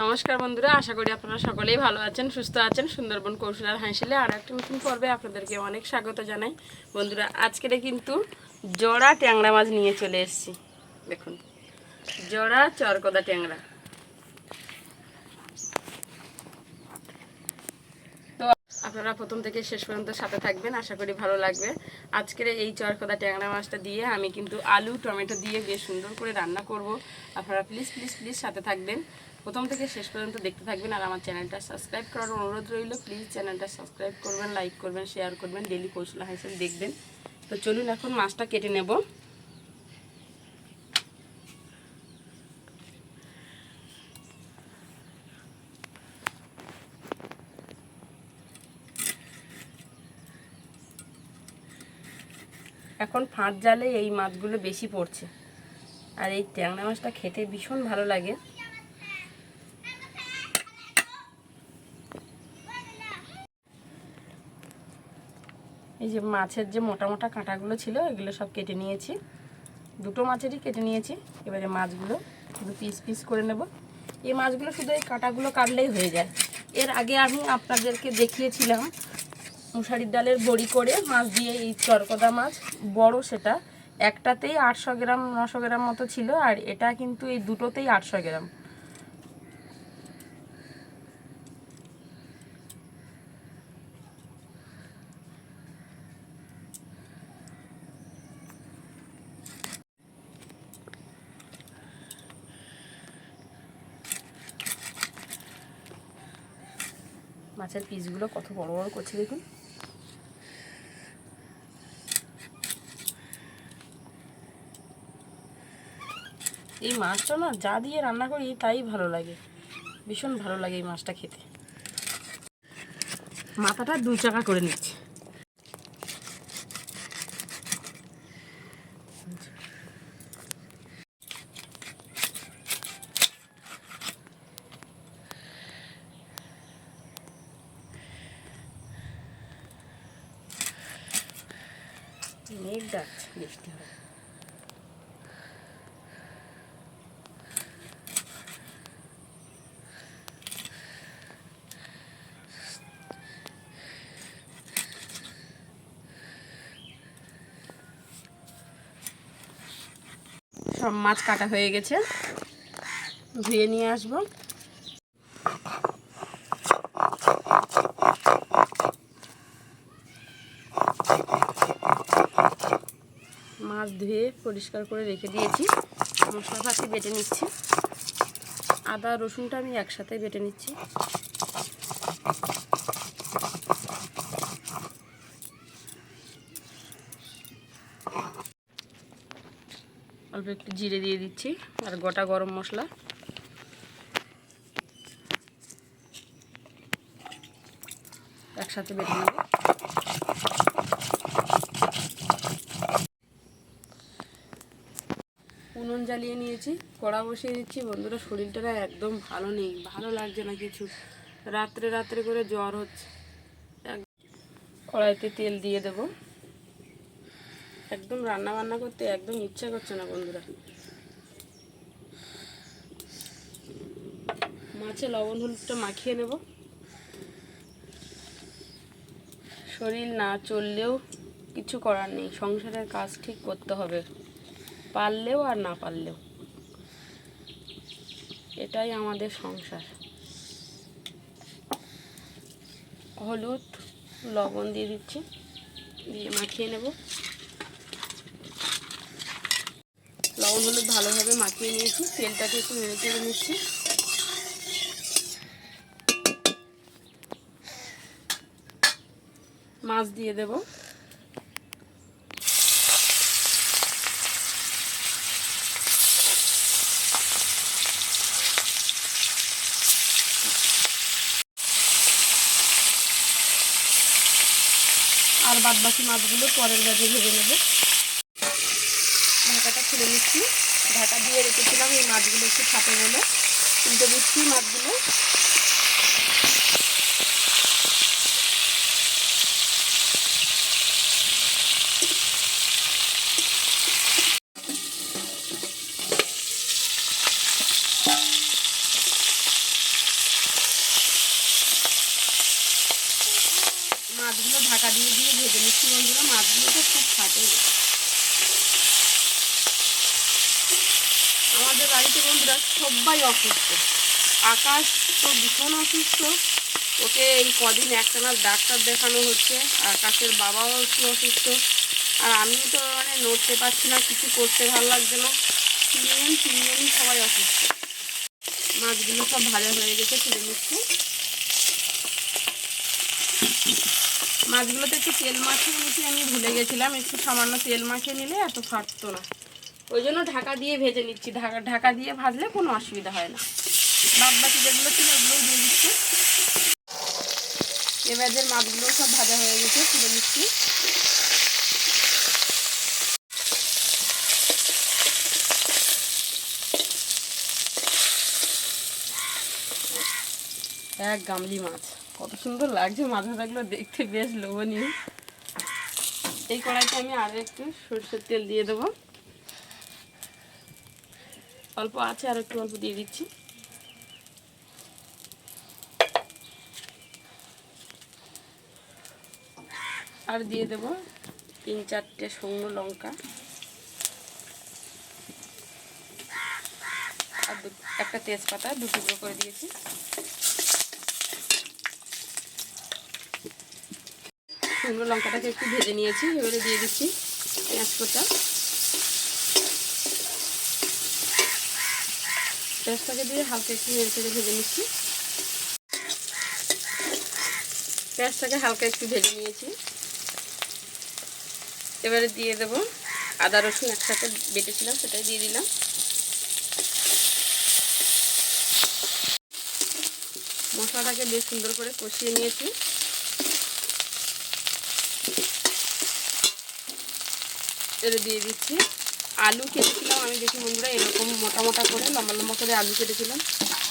নমস্কার বন্ধুরা, আশা করি আপনারা সকলেই ভালো আছেন, সুস্থ আছেন। সুন্দরবন কৌশল আর হাঁসিলে আর একটা নতুন পর্বে আপনাদেরকে অনেক স্বাগত জানাই। বন্ধুরা, আজকের কিন্তু জড়া ট্যাংরা মাছ নিয়ে চলে এসেছি। দেখুন, জড়া চরকদা ট্যাংরা। তো আপনারা প্রথম থেকে শেষ পর্যন্ত সাথে থাকবেন, আশা করি ভালো লাগবে। আজকের এই চরকদা ট্যাংরা মাছটা দিয়ে আমি কিন্তু আলু টমেটো দিয়ে বেশ সুন্দর করে রান্না করব। আপনারা প্লিজ প্লিজ প্লিজ সাথে থাকবেন, প্রথম থেকে শেষ পর্যন্ত দেখতে থাকবেন। আর আমার চ্যানেলটা সাবস্ক্রাইব করার অনুরোধ রইল। প্লিজ চ্যানেলটা সাবস্ক্রাইব করবেন, লাইক করবেন, শেয়ার করবেন, ডেলি কৌশল হিসেবে দেখবেন। তো চলুন এখন মাছটা কেটে নেব। এখন ফাঁদ জালে এই মাছগুলো বেশি পড়ছে, আর এই ট্যাংরা মাছটা খেতে ভীষণ ভালো লাগে। এই যে মাছের যে মোটা মোটা কাঁটাগুলো ছিল এগুলো সব কেটে নিয়েছি, দুটো মাছেরই কেটে নিয়েছি। এবারে মাছগুলো শুধু পিস পিস করে নেব। এই মাছগুলো শুধু এই কাঁটাগুলো কাটলেই হয়ে যায়। এর আগে আমি আপনাদেরকে দেখিয়েছিলাম মুসারির ডালের বড়ি করে মাছ দিয়ে, এই চরকদা মাছ বড়, সেটা একটাতেই 800 গ্রাম 900 গ্রাম মতো ছিল, আর এটা কিন্তু এই দুটোতেই 800 গ্রাম। মাছের পিসগুলো কত বড় বড় করছে দেখুন। এই মাছটা না যা দিয়ে রান্না করি তাই ভালো লাগে, ভীষণ ভালো লাগে এই মাছটা খেতে। মাথাটা 2 চাকা করে নিচ্ছি। মেঘ ডাকছে, বৃষ্টি হবে। সব মাছ কাটা হয়ে গেছে, ধুয়ে নিয়ে আসবো। মাছ ধুয়ে পরিষ্কার করে রেখে দিয়েছি। মশলাপাতি বেটে নিচ্ছি। আদা রসুনটা আমি একসাথে বেটে নিচ্ছি। অল্প একটু জিরে দিয়ে দিচ্ছি আর গোটা গরম মশলা। একসাথে বেটে নেব। উনুন জ্বালিয়ে নিয়েছি, কড়া বসিয়ে দিচ্ছি। বন্ধুরা, শরীরটা একদম ভালো নেই, ভালো লাগছে না কিছু, রাত্রে রাত্রে করে জ্বর হচ্ছে। কড়াইতে তেল দিয়ে দেব। একদম রান্না বান্না করতে একদম ইচ্ছা করছে না বন্ধুরা। মাছে লবণ হলুদটা মাখিয়ে নেব। শরীর না চললেও কিছু করার নেই, সংসারের কাজ ঠিক করতে হবে, পারলেও আর না পারলেও। এটাই আমাদের সংসার। হলুদ লবণ দিয়ে দিচ্ছি, দিয়ে মাখিয়ে নেব। লবণ হলুদ ভালোভাবে মাখিয়ে নিয়েছি, তেলটাকে একটু নেড়ে চেড়ে নিচ্ছি। মাছ দিয়ে দেব। আর বাদবাকি মাছগুলো পরের ভাজে ভেজে নেব। ঢাকাটা খুলে নিচ্ছি। ঢাকা দিয়ে রেখেছিলাম এই মাছগুলো একটু ফাটে বলে, তুলতে দিচ্ছি মাছগুলো। মাছগুলো ঢাকা দিয়ে দিয়ে ভেজে নিচ্ছি বন্ধুরা। মাছগুলো তো খুব ফাটে। আমাদের বাড়িতে বন্ধুরা সবাই অসুস্থ। আকাশ তো ভীষণ অসুস্থ, ওকে এই কদিন একটানা ডাক্তার দেখানো হচ্ছে। আকাশের বাবাও একটু অসুস্থ, আর আমি তো মানে নড়তে পারছি না, কিছু করতে ভালো লাগছে না। তিনজনই সবাই অসুস্থ। মাছগুলো সব ভাজা হয়ে গেছে, তুলে নিচ্ছি। মাছগুলোতে একটু তেল মাখিয়ে নিচ্ছি, আমি ভুলে গেছিলাম। একটু সামান্য তেল মাখিয়ে নিলে এত ফাটতো না, ওই জন্য ঢাকা দিয়ে ভেজে নিচ্ছি। ঢাকা দিয়ে ভাজলে কোনো অসুবিধা হয় না। বাদ বাকি যেগুলো ছিল ওগুলোও দিয়ে দিচ্ছি। এবারের মাছগুলোও সব ভাজা হয়ে গেছে, তুলে নিচ্ছি। এক গামলি মাছ, কত সুন্দর লাগছে মাছগুলো দেখতে, বেশ লোভনীয়। এই কড়াইতে আমি আরও একটু সরষের তেল দিয়ে দেবো। অল্প আছে, আর একটু অল্প দিয়ে দিচ্ছি। আর দিয়ে দেব 3-4টে শুকনো লঙ্কা, আর একটা তেজপাতা 2 টুকরো করে দিয়েছি। শুকনো লঙ্কাটাকে একটু ভেজে নিয়েছি, এবারে দিয়ে দিচ্ছি পেঁয়াজ কোটা। পেঁয়াজটাকে দিয়ে হালকা একটু নেড়ে চেড়ে ভেজে নিচ্ছি। পেঁয়াজটাকে হালকা একটু ভেজে নিয়েছি। এবারে দিয়ে দেব আদা রসুন একসাথে বেটেছিলাম, সেটাই দিয়ে দিলাম। মশলাটাকে বেশ সুন্দর করে কষিয়ে নিয়েছি। এবারে দিয়ে দিচ্ছি আলু কেটেছিলাম আমি, দেখি বন্ধুরা এরকম মোটা মোটা করে লম্বা লম্বা করে আলু কেটেছিলাম,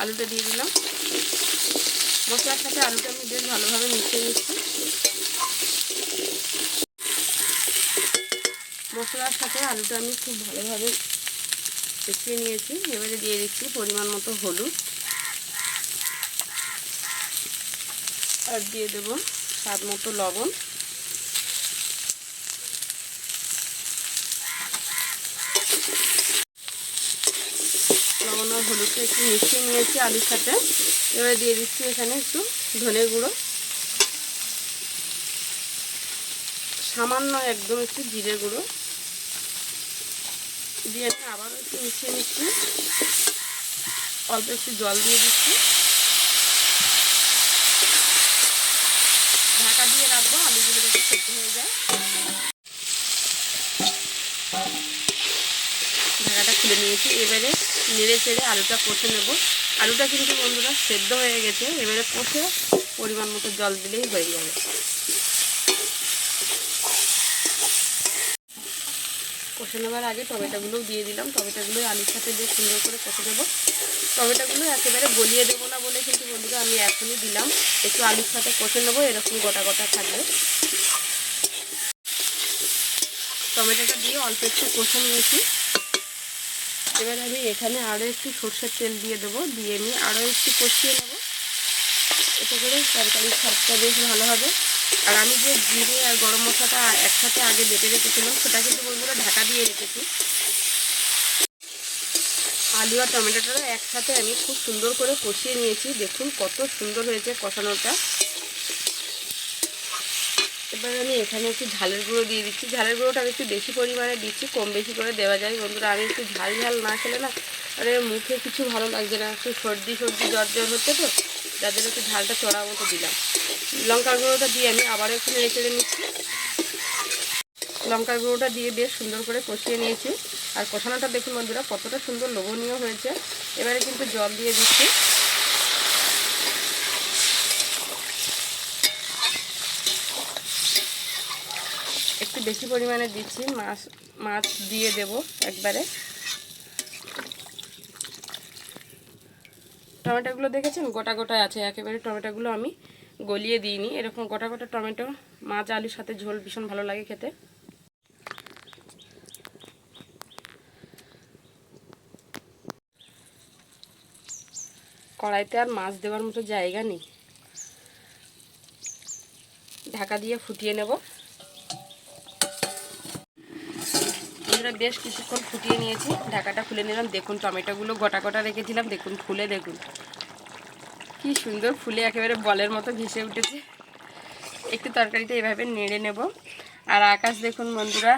আলুটা দিয়ে দিলাম। মশলার সাথে আলুটা আমি বেশ ভালোভাবে মিশিয়ে নিচ্ছি। মশলার সাথে আলুটা আমি খুব ভালোভাবে মিশিয়ে নিয়েছি। এবারে দিয়ে দিচ্ছি পরিমাণ মতো হলুদ, আর দিয়ে দেবো স্বাদ মতো লবণ। লবণ আর হলুদটা একটু মিশিয়ে নিয়েছি আলুর সাথে। এবারে দিয়ে দিচ্ছি এখানে একটু ধনে গুঁড়ো, সামান্য একদম একটু জিরে গুঁড়ো দিয়ে আমি আবারও একটু মিশিয়ে নিচ্ছি। অল্প একটু জল দিয়ে দিচ্ছি। ঢাকা দিয়ে রাখবো, আলুগুলো যাতে সেদ্ধ হয়ে যায়। ঢাকাটা খুলে নিয়েছি। এবারে নেড়ে চেড়ে আলুটা কষে নেব। আলুটা কিন্তু বন্ধুরা সেদ্ধ হয়ে গেছে, এবারে কষে পরিমাণ মতো জল দিলেই হয়ে যাবে। কষে নেওয়ার আগে টমেটোগুলোও দিয়ে দিলাম। টমেটোগুলো আলুর সাথে বেশ সুন্দর করে কষে দেবো। টমেটোগুলো একেবারে গলিয়ে দেবো না বলে কিন্তু বন্ধুরা আমি এখনই দিলাম। একটু আলুর সাথে কষে নেবো, এরকম গোটা গোটা থাকবে। টমেটোটা দিয়ে অল্প একটু কষে নিয়েছি। এবার আমি এখানে আরও একটু সরষের তেল দিয়ে দেবো, দিয়ে আমি আরও একটু কষিয়ে নেবো। এতে করে তরকারির স্বাদটা বেশ ভালো হবে। আর আমি যে জিরে আর গরম মশলাটা একসাথে আগে বেটে রেখেছিলাম, সেটা কিন্তু বন্ধুরা ঢাকা দিয়ে রেখেছি। আলু আর টমেটোটা একসাথে আমি খুব সুন্দর করে কষিয়ে নিয়েছি। দেখুন কত সুন্দর হয়েছে কষানোটা। এবার আমি এখানে একটু ঝালের গুঁড়ো দিয়ে দিচ্ছি। ঝালের গুঁড়োটা আমি একটু বেশি পরিমাণে দিচ্ছি, কম বেশি করে দেওয়া যায় বন্ধুরা। আমি একটু ঝাল ঝাল না খেলে না আরে মুখে কিছু ভালো লাগছে না, একটু সর্দি জ্বর হচ্ছে তো, যাদের একটু ঝালটা চড়া মতো দিলাম। লঙ্কার গুঁড়োটা দিয়ে আমি আবারও একটু নেড়ে চেড়ে নিচ্ছি। লঙ্কার গুঁড়োটা দিয়ে বেশ সুন্দর করে কষিয়ে নিয়েছি। আর কষানোটা দেখুন বন্ধুরা কতটা সুন্দর লোভনীয় হয়েছে। এবারে কিন্তু জল দিয়ে দিচ্ছি। বেশি পরিমাণে দিচ্ছি, মাছ দিয়ে দেব একবারে। টমেটোগুলো দেখেছেন গোটা গোটা আছে, একেবারে টমেটোগুলো আমি গলিয়ে দিইনি। এরকম গোটা গোটা টমেটো মাছ আলুর সাথে ঝোল ভীষণ ভালো লাগে খেতে। কড়াইতে আর মাছ দেওয়ার মতো জায়গা নেই, ঢাকা দিয়ে ফুটিয়ে নেব। আমরা বেশ কিছুক্ষণ ফুটিয়ে নিয়েছি, ঢাকাটা খুলে নিলাম। দেখুন টমেটোগুলো গোটা গোটা রেখেছিলাম, দেখুন ফুলে দেখুন কি সুন্দর ফুলে একেবারে বলের মতো ভেসে উঠেছে। একটু তরকারিটা এভাবে নেড়ে নেব। আর আকাশ দেখুন বন্ধুরা,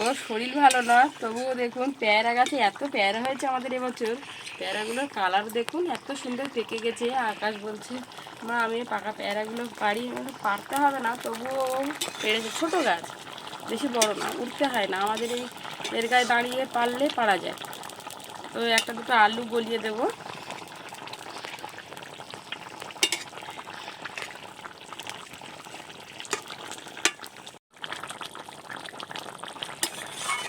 ওর শরীর ভালো না, তবুও দেখুন পেয়ারা গাছে এত পেয়ারা হয়েছে আমাদের এবছর। পেয়ারাগুলোর কালার দেখুন এত সুন্দর পেকে গেছে। আকাশ বলছে মা আমি পাকা পেয়ারাগুলো পারি, পারতে হবে না, তবুও পেরেছে। ছোটো গাছ, বেশি বড় না, উঠতে হয় না, আমাদের এই এর গায়ে দাঁড়িয়ে পারলে পারা যায়। তো একটা দুটো আলু গলিয়ে দেবো।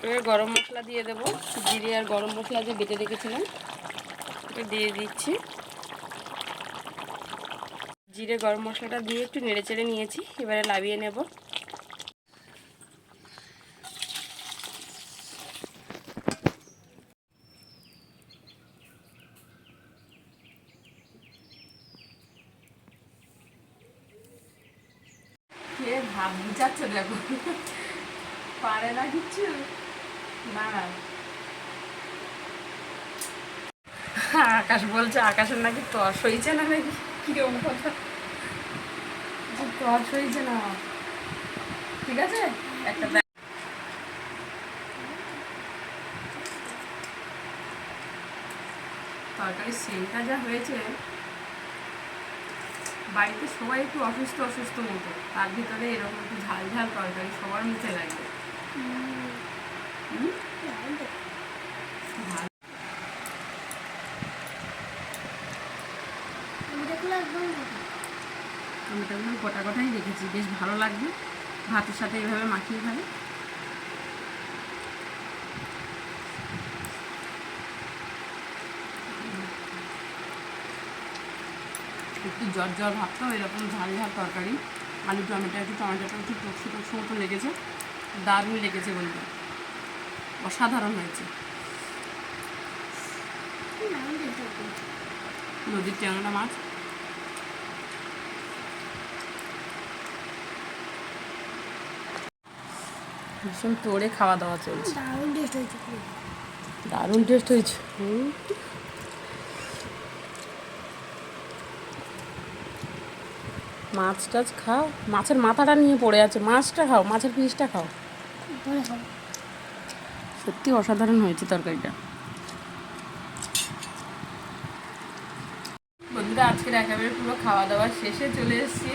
এবার গরম মশলা দিয়ে দেবো, জিরে আর গরম মশলা যে বেটে রেখেছিলাম এটা দিয়ে দিচ্ছি। জিরে গরম মশলাটা দিয়ে একটু নেড়ে চেড়ে নিয়েছি, এবারে নামিয়ে নেব। কে ভাব বুঝাচ্ছে দেখো, পারে না কিচ্ছু না। আকাশ বলছে আকাশের নাকি তর সইছে না, নাকি কিরকম কথা, তর সইছে না। ঠিক আছে, একটা তরকারির সেন্টটা যা হয়েছে, বাড়িতে সবাই একটু অসুস্থ অসুস্থ মতো, তার ভিতরে এরকম একটু ঝাল ঝাল তরকারি সবার মুখে লাগবে। টমেটোগুলো গোটা গোটাই রেখেছি, বেশ ভালো লাগবে ভাতের সাথে এইভাবে মাখিয়ে খাবে। একটু জ্বর জ্বর ভাবতো, এরকম ঝাল ঝাল তরকারি, আলু টমেটো একটু টমেটোটা একটু টকশো টকশো মতো লেগেছে, দারুণ লেগেছে বলতে, অসাধারণ হয়েছে। নদীর ট্যাংরা মাছ, ভীষণ তোড়ে খাওয়া দাওয়া চলছে, দারুণ টেস্ট হয়েছে। মাছ টাছ খাও, মাছের মাথাটা নিয়ে পড়ে আছে, মাছটা খাও, মাছের পিসটা খাও। সত্যি অসাধারণ হয়েছে তরকারিটা। বন্ধুরা আজকের একেবারে পুরো খাওয়া দাওয়া শেষে চলে এসেছি,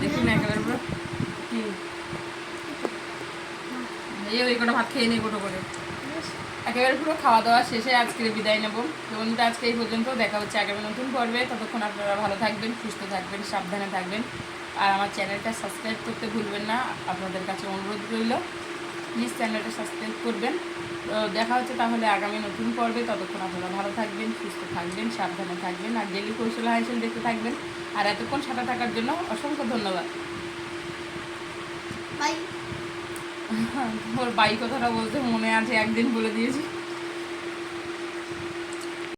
দেখুন একেবারে পুরো কি এই ওই কটা ভাত খেয়ে নেই গোটো করে। একেবারে পুরো খাওয়া দাওয়া শেষে আজকের বিদায় নেব। তো বন্ধুরা আজকে এই পর্যন্ত, দেখা হচ্ছে আগামী নতুন পর্বে। ততক্ষণ আপনারা ভালো থাকবেন, সুস্থ থাকবেন, সাবধানে থাকবেন। আর আমার চ্যানেলটা সাবস্ক্রাইব করতে ভুলবেন না, আপনাদের কাছে অনুরোধ রইল, প্লিজ চ্যানেলটা সাবস্ক্রাইব করবেন। তো দেখা হচ্ছে তাহলে আগামী নতুন পর্বে। ততক্ষণ আপনারা ভালো থাকবেন, সুস্থ থাকবেন, সাবধানে থাকবেন, আর ডেলি কৌশল হাইসেল দেখতে থাকবেন। আর এতক্ষণ সাথে থাকার জন্য অসংখ্য ধন্যবাদ। বাই। ওর বাই কথাটা বলতে মনে আছে, একদিন বলে দিয়েছি।